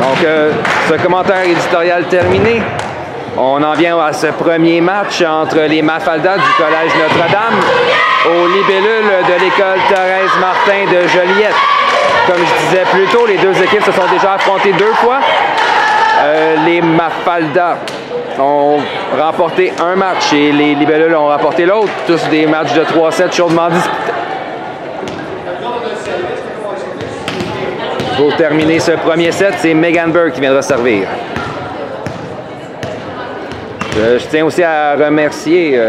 Donc, ce commentaire éditorial terminé, on en vient à ce premier match entre les Mafalda du Collège Notre-Dame aux libellules de l'école Thérèse Martin de Joliette. Comme je disais plus tôt, les deux équipes se sont déjà affrontées 2 fois. Les Mafalda ont remporté un match et les libellules ont remporté l'autre. Tous des matchs de 3-7 chaudement disputés. Pour terminer ce premier set, c'est Megan Burke qui viendra servir. Je tiens aussi à remercier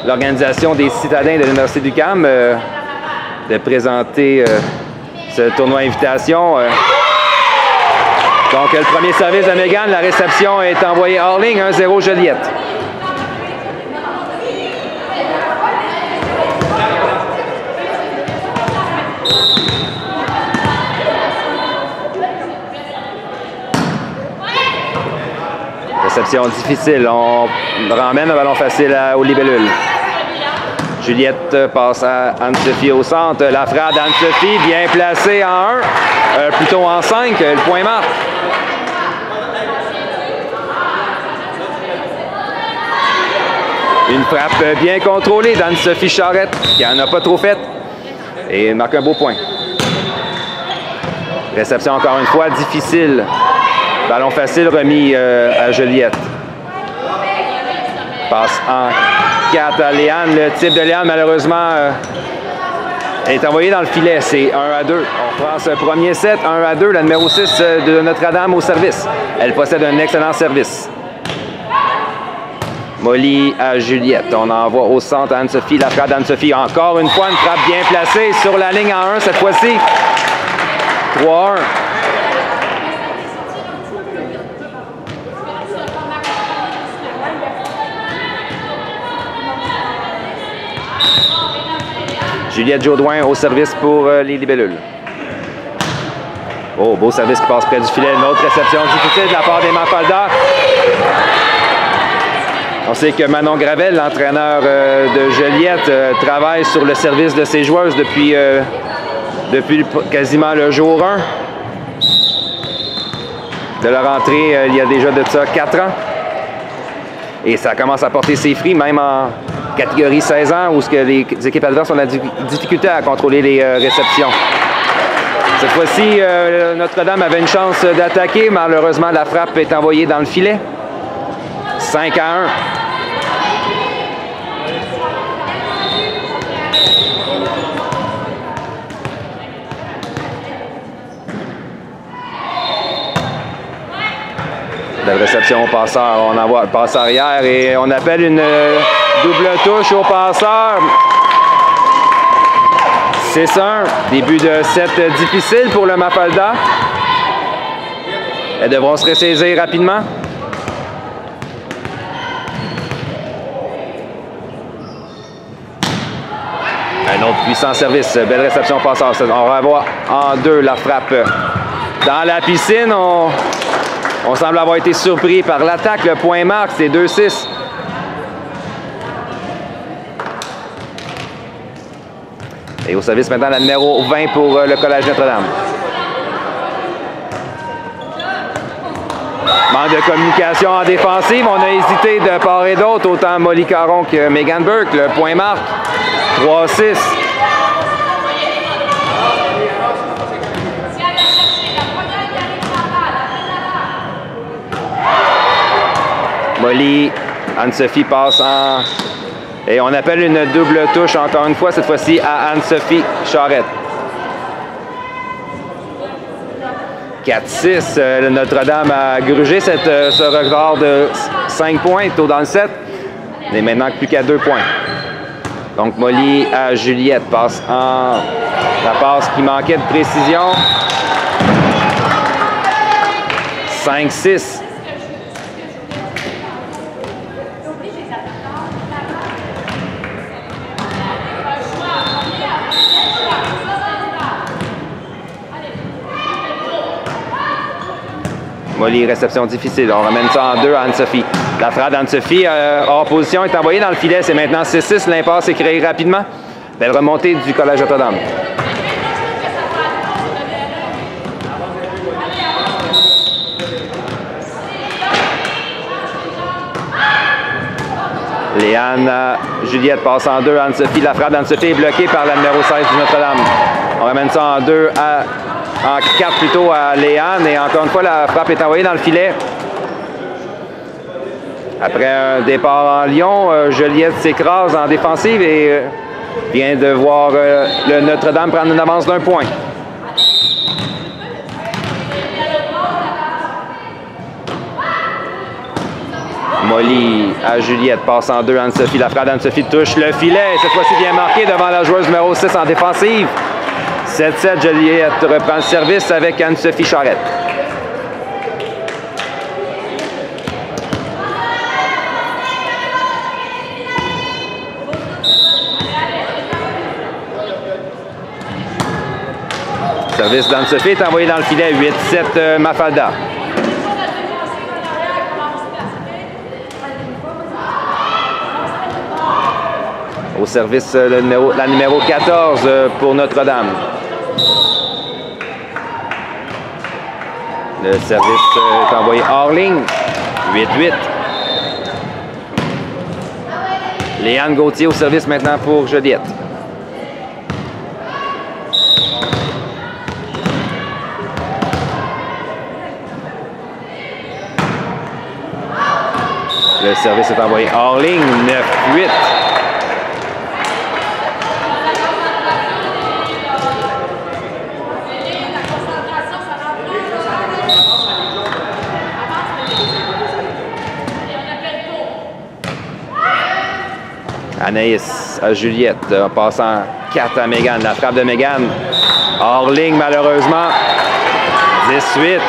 l'organisation des citadins de l'Université d'UQAM de présenter ce tournoi invitation. Donc, le premier service de Megan, la réception est envoyée hors ligne, 1-0 Joliette. Réception difficile. On ramène un ballon facile aux libellules. Juliette passe à Anne-Sophie au centre. La frappe d'Anne-Sophie, bien placée en 1, plutôt en 5. Le point marque. Une frappe bien contrôlée d'Anne-Sophie Charette, qui n'en a pas trop fait. Et marque un beau point. Réception encore une fois difficile. Ballon facile remis à Joliette. Passe en 4 à Léane. Le type de Léane, malheureusement, est envoyé dans le filet. C'est 1-2. On prend ce premier set, 1-2. La numéro 6 de Notre-Dame au service. Elle possède un excellent service. Molly à Juliette. On envoie au centre Anne-Sophie. La frappe d'Anne-Sophie. Encore une fois, une frappe bien placée sur la ligne en 1 cette fois-ci. 3-1. Juliette Jaudoin au service pour les libellules. Oh, beau service qui passe près du filet. Une autre réception difficile de la part des Mafalda. On sait que Manon Gravel, l'entraîneur de Joliette, travaille sur le service de ses joueuses depuis quasiment le jour 1 de leur entrée il y a déjà de ça 4 ans. Et ça commence à porter ses fruits, même en catégorie 16 ans, où les équipes adverses ont la difficulté à contrôler les réceptions. Cette fois-ci, Notre-Dame avait une chance d'attaquer. Malheureusement, la frappe est envoyée dans le filet. 5-1. Belle réception au passeur. On envoie le passe arrière et on appelle une double touche au passeur. 6-1. Début de set difficile pour le Mafalda. Elles devront se ressaisir rapidement. Un autre puissant service. Belle réception au passeur. On revoit en 2 la frappe. Dans la piscine, on semble avoir été surpris par l'attaque. Le point marque, c'est 2-6. Et au service maintenant, la numéro 20 pour le Collège Notre-Dame. Manque de communication en défensive. On a hésité de part et d'autre, autant Molly Caron que Megan Burke. Le point marque, 3-6. Molly, Anne-Sophie passe en... Et on appelle une double touche encore une fois, cette fois-ci à Anne-Sophie Charette. 4-6, Notre-Dame a grugé ce record de 5 points tôt dans le set. Il n'est maintenant plus qu'à 2 points. Donc Molly à Juliette passe en... La passe qui manquait de précision. 5-6. Molly, réception difficile. On ramène ça en 2 à Anne-Sophie. La frappe d'Anne-Sophie hors position est envoyée dans le filet. C'est maintenant 6-6. L'impasse est créée rapidement. Belle remontée du Collège Notre-Dame. Léane à Juliette passe en 2. Anne-Sophie, la frappe d'Anne-Sophie est bloquée par la numéro 16 du Notre-Dame. On ramène ça en 2 en 4 plutôt à Léane. Et encore une fois, la frappe est envoyée dans le filet. Après un départ en Lyon, Joliette s'écrase en défensive et vient de voir le Notre-Dame prendre une avance d'1 point. Molly à Juliette, passe en 2, Anne-Sophie. La frappe d'Anne-Sophie touche le filet. Cette fois-ci bien marqué devant la joueuse numéro 6 en défensive. 7-7, Joliette reprend le service avec Anne-Sophie Charette. Service d'Anne-Sophie est envoyé dans le filet. 8-7, Mafalda. Au service, la numéro 14 pour Notre-Dame. Le service est envoyé hors ligne. 8-8. Léane Gauthier au service maintenant pour Joliette. Le service est envoyé hors ligne. 9-8. Anaïs à Juliette, en passant 4 à Mégane. La frappe de Mégane, hors ligne malheureusement. 18.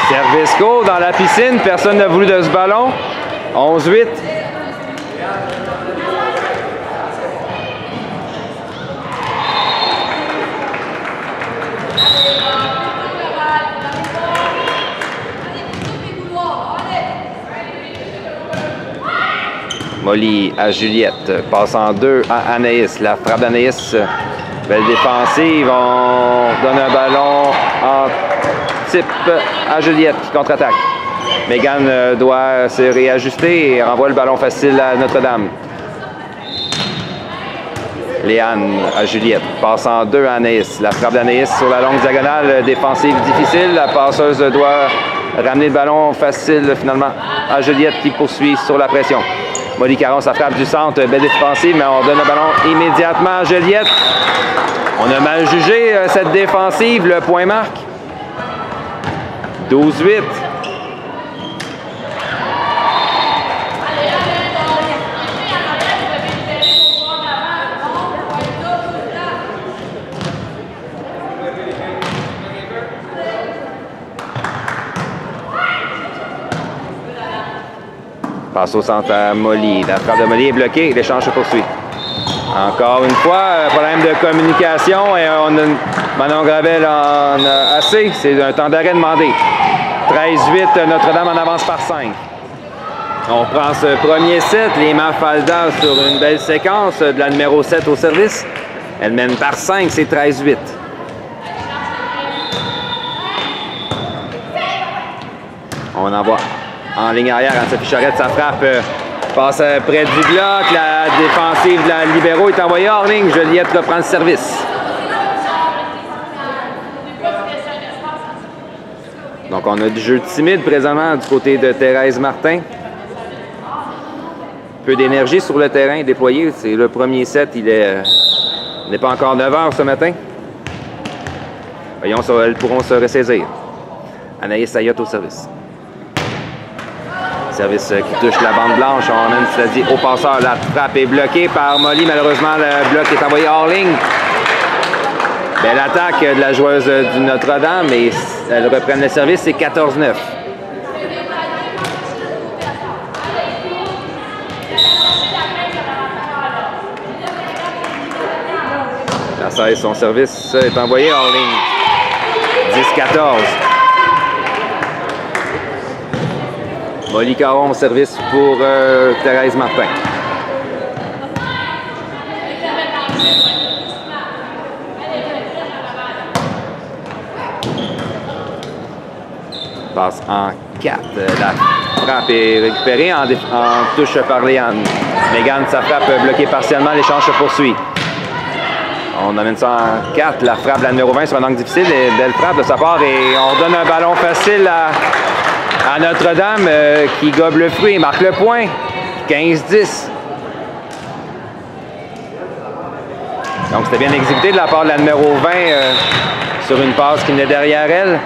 Service go dans la piscine, personne n'a voulu de ce ballon. 11-8. Molly à Juliette, passe en 2 à Anaïs. La frappe d'Anaïs, belle défensive. On donne un ballon en type à Juliette qui contre-attaque. Mégane doit se réajuster et renvoie le ballon facile à Notre-Dame. Léane à Juliette, passe en 2 à Anaïs. La frappe d'Anaïs sur la longue diagonale, défensive difficile. La passeuse doit ramener le ballon facile finalement à Juliette qui poursuit sur la pression. Molly Caron, sa frappe du centre, belle défensive, mais on donne le ballon immédiatement à Joliette. On a mal jugé cette défensive, le point marque. 12-8. Passe au centre à Molly. La frappe de Molly est bloquée. L'échange se poursuit. Encore une fois, problème de communication. Et on a Manon Gravel en a assez. C'est un temps d'arrêt demandé. 13-8, Notre-Dame en avance par 5. On prend ce premier set. Les Mafalda sur une belle séquence de la numéro 7 au service. Elle mène par 5. C'est 13-8. On envoie en ligne arrière, Anne-Sophie Charette, sa frappe passe près du bloc. La défensive de la libéraux est envoyée hors ligne. Joliette reprend le service. Donc, on a du jeu timide présentement du côté de Thérèse Martin. Peu d'énergie sur le terrain déployé. C'est le premier set. Il n'est pas encore 9 h ce matin. Voyons si elles pourront se ressaisir. Anaïs Ayotte au service. Service qui touche la bande blanche. On a, cela dit, au passeur. La frappe est bloquée par Molly. Malheureusement, le bloc est envoyé hors ligne. Belle attaque de la joueuse du Notre-Dame. Et elle reprend le service. C'est 14-9. La 16, son service est envoyé hors ligne. 10-14. Molly Caron au service pour Thérèse Martin. Passe en 4. La frappe est récupérée en touche par Léane. Megan, sa frappe bloquée partiellement. L'échange se poursuit. On amène ça en 4. La frappe de la numéro 20 sur un angle difficile. Et belle frappe de sa part. Et on donne un ballon facile à Notre-Dame qui gobe le fruit et marque le point. 15-10. Donc, c'était bien exécuté de la part de la numéro 20 sur une passe qui venait derrière elle.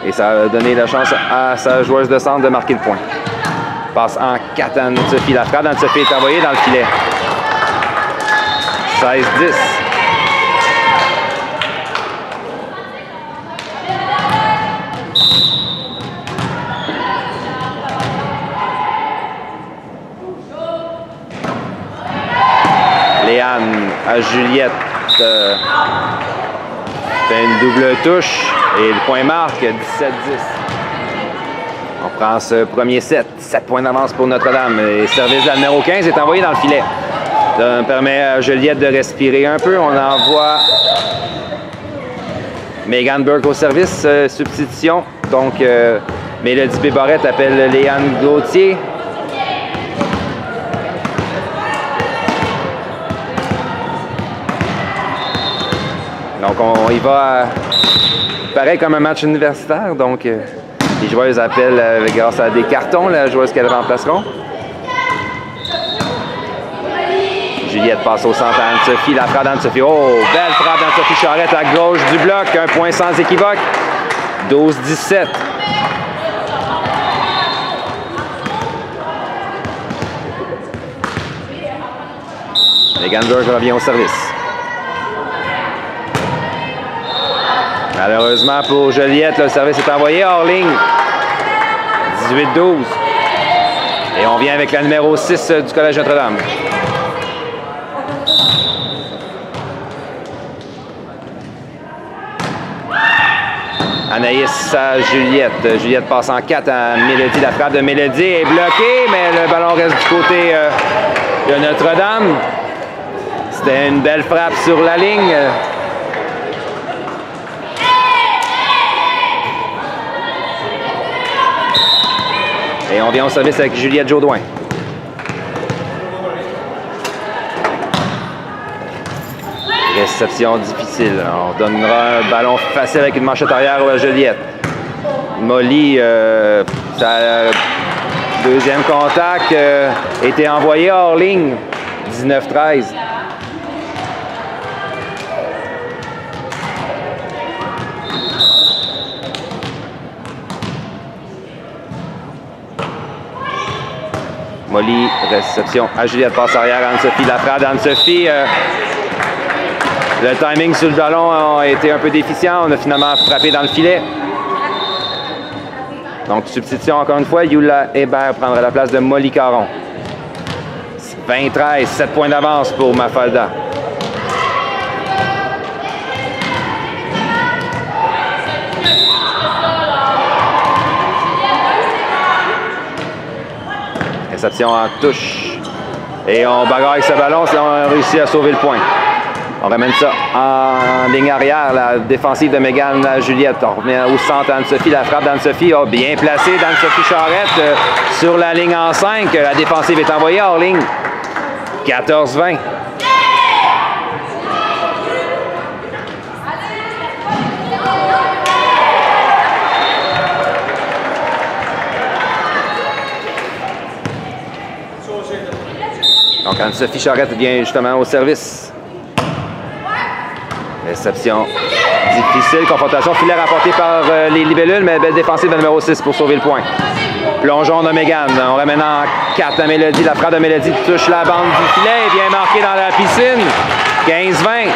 Et ça a donné la chance à sa joueuse de centre de marquer le point. Passe en 4 à Anne-Sophie. La frappe d'Anne-Sophie est envoyée dans le filet. 16-10. Léane à Juliette. Fait une double touche et le point marque 17-10. On prend ce premier set. 7 points d'avance pour Notre-Dame. Et le service de la numéro 15 est envoyé dans le filet. Ça permet à Juliette de respirer un peu. On envoie Megan Burke au service. Substitution. Donc, Mélodie Pébarette appelle Léane Gauthier. Donc, on y va pareil comme un match universitaire. Donc, les joueuses appellent grâce à des cartons la joueuse qu'elles remplaceront. Juliette passe au centre à Anne-Sophie. La frappe d'Anne-Sophie. Oh, belle frappe d'Anne-Sophie Charette à gauche du bloc. Un point sans équivoque. 12-17. Megan Burke revient au service. Malheureusement pour Joliette, le service est envoyé hors ligne. 18-12. Et on vient avec la numéro 6 du Collège Notre-Dame. Anaïs à Juliette. Juliette passe en 4 à Mélodie. La frappe de Mélodie est bloquée, mais le ballon reste du côté de Notre-Dame. C'était une belle frappe sur la ligne. Et on vient au service avec Juliette Jaudoin. Réception difficile. On donnera un ballon facile avec une manchette arrière à Juliette. Molly, sa deuxième contact était envoyé hors ligne. 19-13. Molly, réception à Juliette, passe arrière à Anne-Sophie. La frappe d'Anne-Sophie. Le timing sur le ballon a été un peu déficient. On a finalement frappé dans le filet. Donc, substitution encore une fois. Yula Hébert prendra la place de Molly Caron. 20-13, 7 points d'avance pour Mafalda. Réception en touche. Et on bagarre avec ce ballon, si on a réussi à sauver le point. On ramène ça en ligne arrière, la défensive de Megan Juliette. On revient au centre Anne-Sophie. La frappe d'Anne-Sophie a bien placé d'Anne-Sophie Charette sur la ligne en 5. La défensive est envoyée hors ligne. 14-20. Donc Anne-Sophie Charette vient justement au service. Réception difficile. Confrontation filet rapportée par les libellules, mais belle défensive de numéro 6 pour sauver le point. Plongeon de Megan. On ramène en 4 à Mélodie. La frappe de Mélodie touche la bande du filet et vient marquer dans la piscine. 15-20.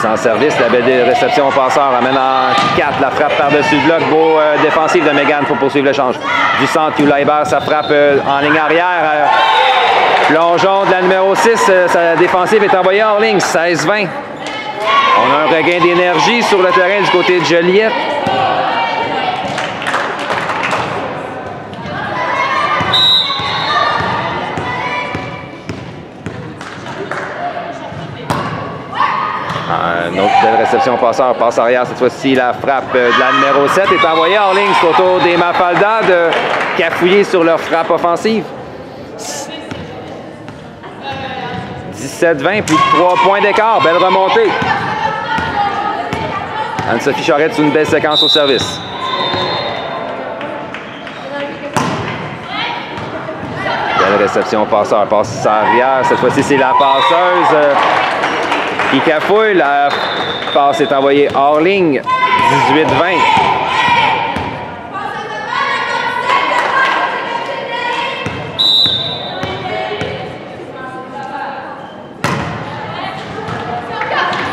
En service, la belle réception au passeur amène en 4, la frappe par-dessus le bloc, beau défensif de Megan pour poursuivre l'échange. Du centre, Yula Hébert, sa frappe en ligne arrière. Plongeon de la numéro 6, sa défensive est envoyée hors ligne, 16-20. On a un regain d'énergie sur le terrain du côté de Joliette. Une autre belle réception passeur, passe arrière. Cette fois-ci, la frappe de la numéro 7 est envoyée hors ligne. C'est au tour des Mafalda de cafouiller sur leur frappe offensive. 17-20, plus de 3 points d'écart. Belle remontée. Anne-Sophie Charette sur une belle séquence au service. Belle réception passeur, passe arrière. Cette fois-ci, c'est la passeuse qui cafouille. La passe est envoyée hors ligne. 18-20.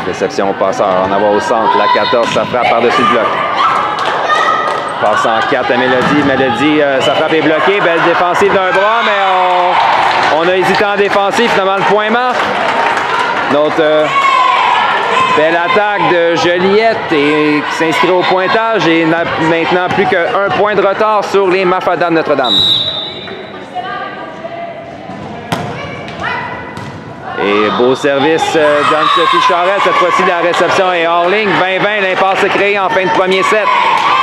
Réception au passeur, on en va au centre. La 14, ça frappe par-dessus le bloc. Passe en 4 à Mélodie. Mélodie, sa frappe est bloquée. Belle défensive d'un bras, mais on a hésité en défensive. Finalement, le point marque. Notre belle attaque de Joliette et qui s'inscrit au pointage et n'a maintenant plus qu'un point de retard sur les Mafalda de Notre-Dame. Et beau service d'Anne-Sophie Charette. Cette fois-ci, la réception est hors ligne. 20-20, l'impasse est créée en fin de premier set.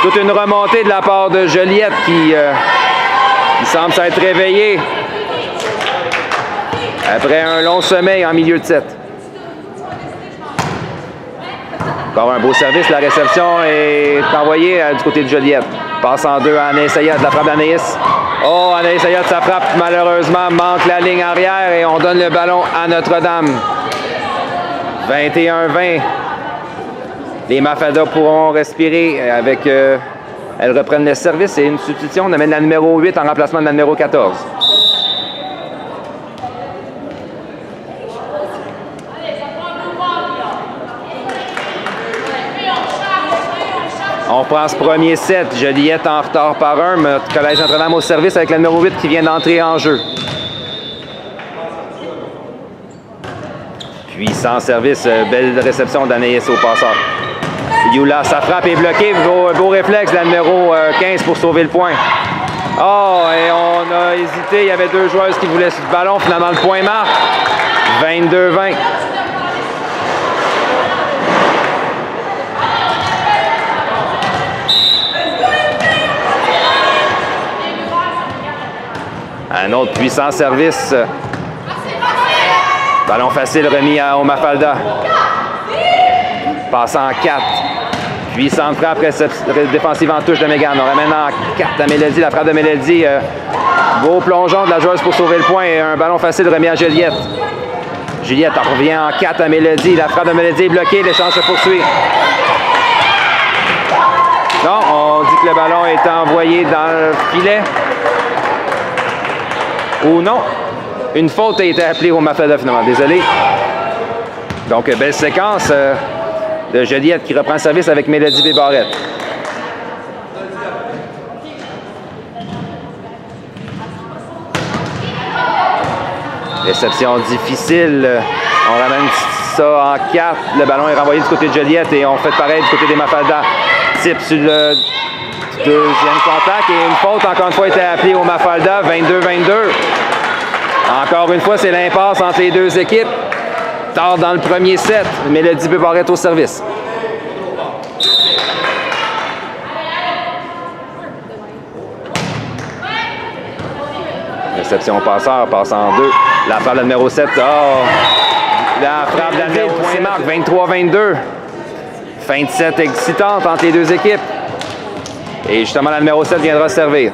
Toute une remontée de la part de Joliette qui semble s'être réveillée après un long sommeil en milieu de set. Encore un beau service. La réception est envoyée du côté de Joliette. Passe en 2 à Anaïs Ayat. La frappe d'Anaïs. Oh, Anaïs Ayat, sa frappe, malheureusement, manque la ligne arrière et on donne le ballon à Notre-Dame. 21-20. Les Mafalda pourront respirer avec... elles reprennent le service et une substitution. On amène la numéro 8 en remplacement de la numéro 14. On reprend ce premier set. Joliette en retard par 1. Notre Collège Notre-Dame au service avec la numéro 8 qui vient d'entrer en jeu. Puissant service. Belle réception d'Anaïs au passeur. Yula, sa frappe est bloquée. Beau réflexe de la numéro 15 pour sauver le point. Oh, et on a hésité. Il y avait 2 joueuses qui voulaient sur le ballon. Finalement, le point marque. 22-20. Un autre puissant service. Ballon facile remis au Mafalda. Passe en 4. Puissante frappe défensive en touche de Mégane. On ramène en 4 à Mélodie. La frappe de Mélodie. Beau plongeon de la joueuse pour sauver le point. Et un ballon facile remis à Juliette. Juliette revient en 4 à Mélodie. La frappe de Mélodie est bloquée. L'échange se poursuit. Non, on dit que le ballon est envoyé dans le filet. Ou non, une faute a été appelée au Mafalda finalement, désolé. Donc, belle séquence de Joliette qui reprend le service avec Mélodie Bébarrette. Réception difficile. On ramène ça en 4. Le ballon est renvoyé du côté de Joliette et on fait pareil du côté des Mafalda. Type sur le deuxième contact et une faute encore une fois a été appelée au Mafalda. 22-22. Encore une fois, c'est l'impasse entre les deux équipes. Tard dans le premier set, Mélodie Bébarrette au service. Réception passeur, passe en 2. La frappe de la numéro 7. Oh! La frappe de la numéro 7. Marque 23-22. Fin de set excitante entre les deux équipes. Et justement, la numéro 7 viendra servir.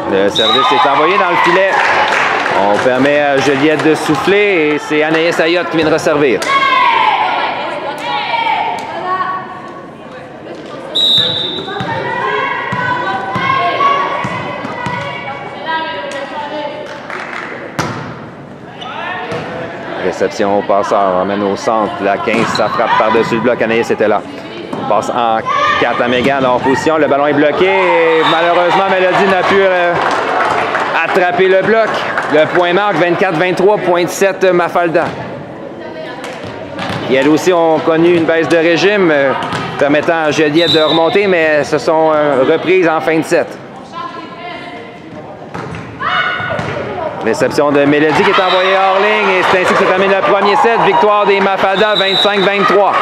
Le service est envoyé dans le filet. On permet à Joliette de souffler et c'est Anaïs Ayot qui vient de resservir. Réception au passeur, on ramène au centre. La 15, ça frappe par-dessus le bloc. Anaïs était là. On passe en 4 à Mégane en position. Le ballon est bloqué et malheureusement, Mélodie n'a pu attraper le bloc. Le point marque 24-23, point 7 Mafalda. Et elles aussi ont connu une baisse de régime permettant à Joliette de remonter, mais elles se sont reprises en fin de set. Réception de Mélodie qui est envoyée hors ligne et c'est ainsi que se termine le premier set. Victoire des Mafalda 25-23.